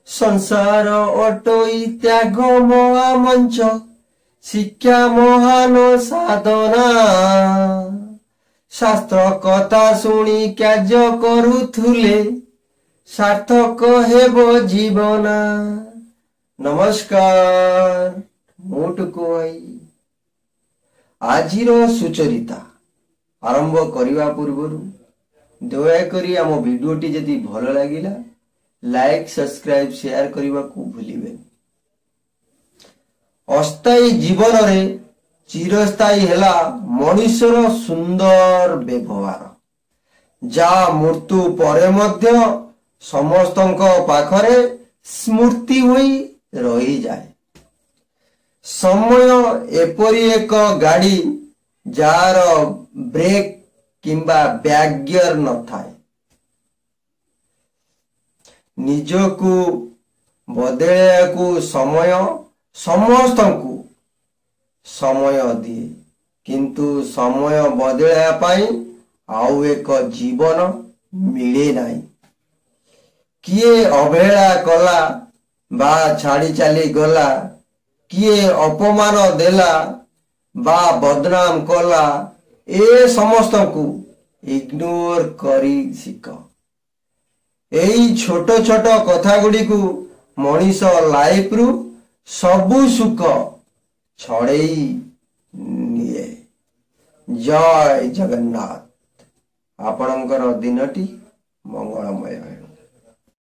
संसार अटोई त्याग महामंच शिक्षा महान साधना शास्त्र कथा शुणी कार्य करुथुले सार्थक हेबो जीवना। नमस्कार मोटको भाई आजिर सुचरिता आरंभ करिवा पूर्वरु दयाकरी आम भिडियोटी जदि भल लागिला लाइक सब्सक्राइब शेयर करने को भूलिबे। अस्थायी जीवन रे चिरस्थायी हेला मनुष्यर सुंदर व्यवहार जा मृत्यु परे मध्य समस्तंक पाखरे स्मृति होई रही जाए। समय एपरी एक गाड़ी जार ब्रेक किंबा बैगियर न थाए निजकू बदलैयाकू समय समस्तंकू समय दिए किंतु समय बदलैया पाई आउ एक जीवन मिले नहीं। किए अवहेला कला बा छाड़ी चली गला किए अपमान देला बा बदनाम कला ए समस्त को इग्नोर करी शिख। एई छोट छोट कथा गुडी को मनीष लाइफ रु सबु सुख छड़ेई निये। जय जगन्नाथ। आपणकर दिनटी मंगलमय।